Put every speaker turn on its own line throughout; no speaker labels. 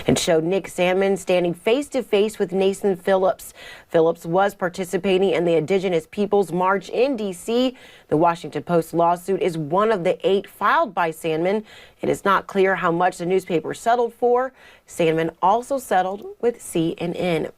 It showed Nick Salmon standing face to face with Nathan Phillips. Phillips was participating in the Indigenous Peoples March in D.C. The Washington Post lawsuit is one of the 8 filed by Salmon. It is not clear how much the newspaper settled for. Salmon also settled with CNN.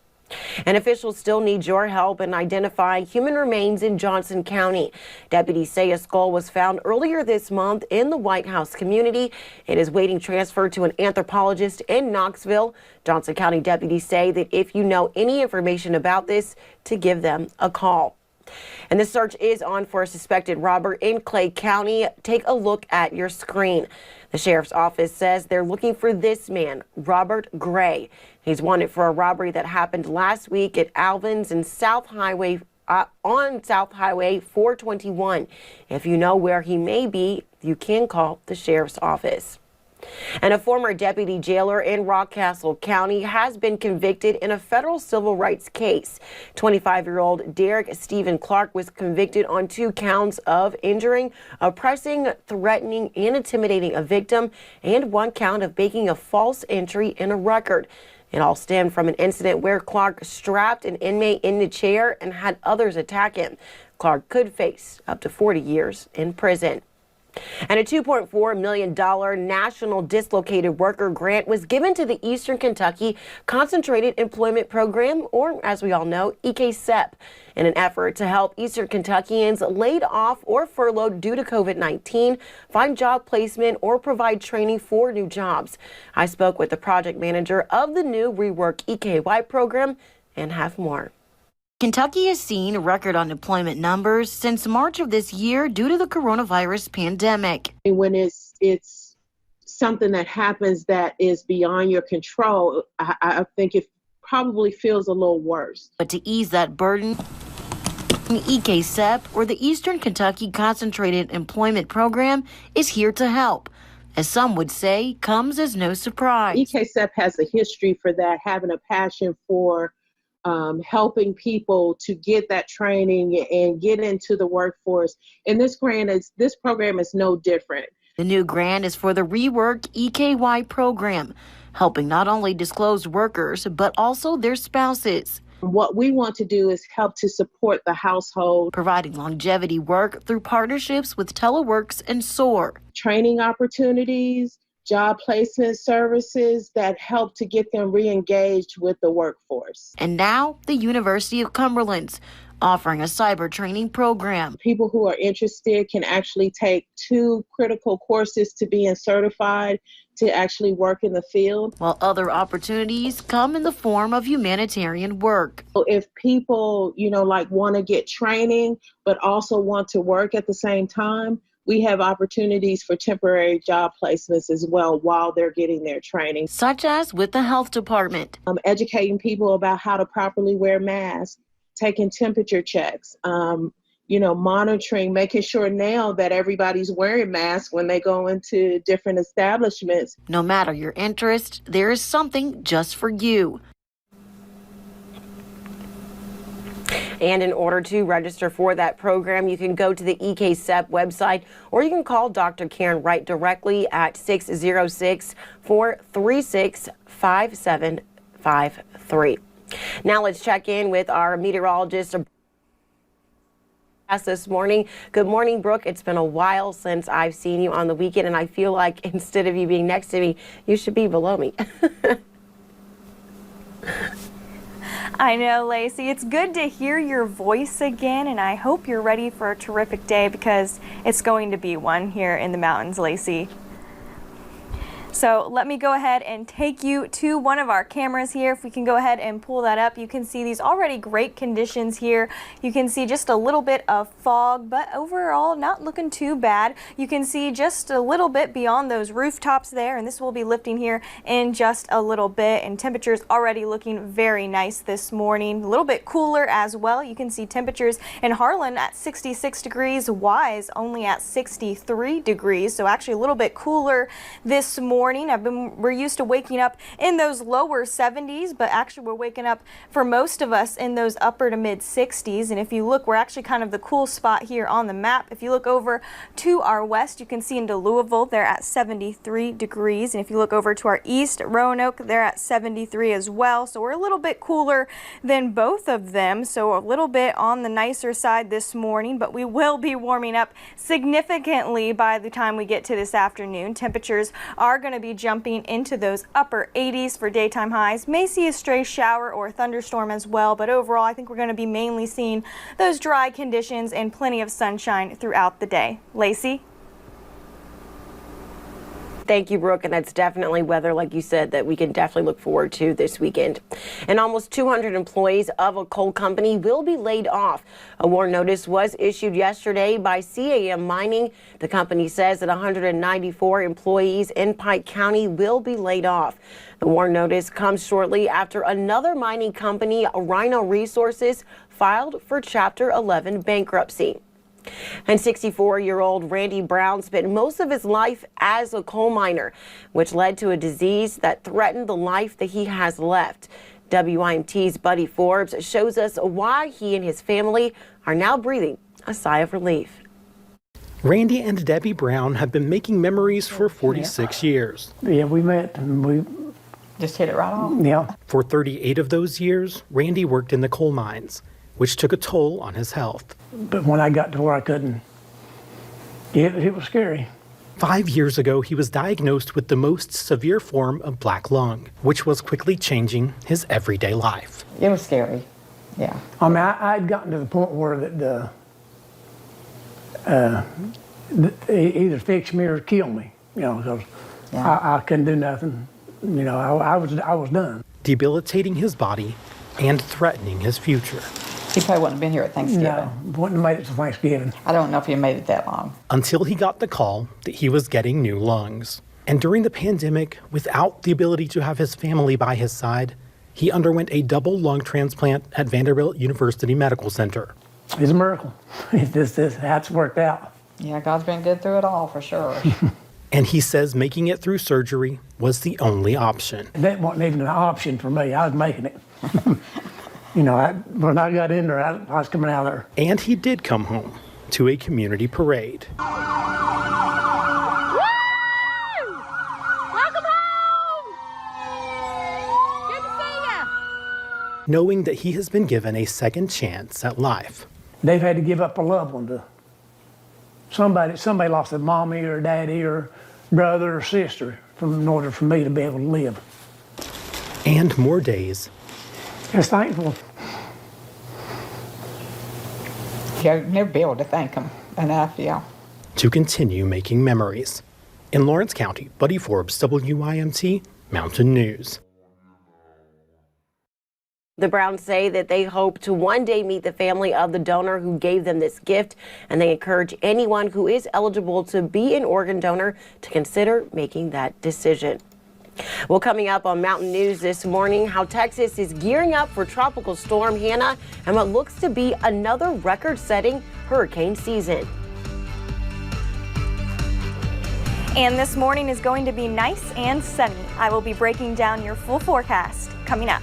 And officials still need your help in identifying human remains in Johnson County. Deputies say a skull was found earlier this month in the White House community. It is waiting transfer to an anthropologist in Knoxville. Johnson County deputies say that if you know any information about this, to give them a call. And the search is on for a suspected robber in Clay County. Take a look at your screen. The sheriff's office says they're looking for this man, Robert Gray. He's wanted for a robbery that happened last week at Alvin's and on South Highway 421. If you know where he may be, you can call the sheriff's office. And a former deputy jailer in Rockcastle County has been convicted in a federal civil rights case. 25-year-old Derek Stephen Clark was convicted on 2 counts of injuring, oppressing, threatening, and intimidating a victim, and 1 count of making a false entry in a record. It all stemmed from an incident where Clark strapped an inmate in the chair and had others attack him. Clark could face up to 40 years in prison. And a $2.4 million National Dislocated Worker Grant was given to the Eastern Kentucky Concentrated Employment Program, or as we all know, EKY, in an effort to help Eastern Kentuckians laid off or furloughed due to COVID-19 find job placement or provide training for new jobs. I spoke with the project manager of the new Rework EKY program and have more. Kentucky has seen record unemployment numbers since March of this year due to the coronavirus pandemic.
When it's something that happens that is beyond your control, I think it probably feels a little worse.
But to ease that burden, EKY, or the Eastern Kentucky Concentrated Employment Program, is here to help. As some would say, comes as no surprise.
EKY has a history for that, having a passion for helping people to get that training and get into the workforce. And this program is no different.
The new grant is for the Rework EKY program, helping not only disclosed workers, but also their spouses.
What we want to do is help to support the household,
providing longevity work through partnerships with Teleworks and SOAR.
Training opportunities, job placement services that help to get them re-engaged with the workforce.
And now the University of Cumberland's offering a cyber training program.
People who are interested can actually take 2 critical courses to being certified to actually work in the field.
While other opportunities come in the form of humanitarian work.
If people, want to get training, but also want to work at the same time, we have opportunities for temporary job placements as well while they're getting their training.
Such as with the health department.
Educating people about how to properly wear masks, taking temperature checks, monitoring, making sure now that everybody's wearing masks when they go into different establishments.
No matter your interest, there is something just for you. And in order to register for that program, you can go to the EKY website, or you can call Dr. Karen Wright directly at 606-436-5753. Now let's check in with our meteorologist this morning. Good morning, Brooke. It's been a while since I've seen you on the weekend, and I feel like instead of you being next to me, you should be below me.
I know, Lacey. It's good to hear your voice again, and I hope you're ready for a terrific day because it's going to be one here in the mountains, Lacey. So let me go ahead and take you to one of our cameras here. If we can go ahead and pull that up, you can see these already great conditions here. You can see just a little bit of fog, but overall not looking too bad. You can see just a little bit beyond those rooftops there, and this will be lifting here in just a little bit, and temperatures already looking very nice this morning. A little bit cooler as well. You can see temperatures in Harlan at 66 degrees, Wise only at 63 degrees, so actually a little bit cooler this morning. morning. We're used to waking up in those lower 70s, but actually we're waking up for most of us in those upper to mid 60s. And if you look, we're actually kind of the cool spot here on the map. If you look over to our west, you can see into Louisville, they're at 73 degrees. And if you look over to our east, Roanoke, they're at 73 as well. So we're a little bit cooler than both of them. So a little bit on the nicer side this morning, but we will be warming up significantly by the time we get to this afternoon. Temperatures are going to be jumping into those upper 80s for daytime highs. May see a stray shower or thunderstorm as well, but overall I think we're going to be mainly seeing those dry conditions and plenty of sunshine throughout the day. Lacey?
Thank you, Brooke, and that's definitely weather, like you said, that we can definitely look forward to this weekend. And almost 200 employees of a coal company will be laid off. A warn notice was issued yesterday by CAM Mining. The company says that 194 employees in Pike County will be laid off. The warn notice comes shortly after another mining company, Rhino Resources, filed for Chapter 11 bankruptcy. And 64-year-old Randy Brown spent most of his life as a coal miner, which led to a disease that threatened the life that he has left. WIMT's Buddy Forbes shows us why he and his family are now breathing a sigh of relief.
Randy and Debbie Brown have been making memories for 46 years.
Yeah, we met and we
just hit it right on.
Yeah.
For 38 of those years, Randy worked in the coal mines, which took a toll on his health.
But when I got to where I couldn't, it was scary.
5 years ago, he was diagnosed with the most severe form of black lung, which was quickly changing his everyday life.
It was scary, yeah.
I mean, I'd gotten to the point where either fix me or kill me, you know, because I couldn't do nothing. You know, I was done.
Debilitating his body and threatening his future.
He probably wouldn't have been here at Thanksgiving.
No, wouldn't have made it to Thanksgiving.
I don't know if he made it that long.
Until he got the call that he was getting new lungs. And during the pandemic, without the ability to have his family by his side, he underwent a double lung transplant at Vanderbilt University Medical Center.
It's a miracle. That's worked out.
Yeah, God's been good through it all for sure.
And he says making it through surgery was the only option.
That wasn't even an option for me. I was making it. You know, when I got in there, I was coming out of there.
And he did come home to a community parade.
Welcome home! Good to see ya!
Knowing that he has been given a second chance at life.
They've had to give up a loved one to somebody lost a mommy or daddy or brother or sister in order for me to be able to live.
And more days.
Just thankful.
You'll never be able to thank him enough, yeah.
To continue making memories. In Lawrence County, Buddy Forbes, WIMT Mountain News.
The Browns say that they hope to one day meet the family of the donor who gave them this gift, and they encourage anyone who is eligible to be an organ donor to consider making that decision. Well, coming up on Mountain News this morning, how Texas is gearing up for Tropical Storm Hannah and what looks to be another record-setting hurricane season.
And this morning is going to be nice and sunny. I will be breaking down your full forecast coming up.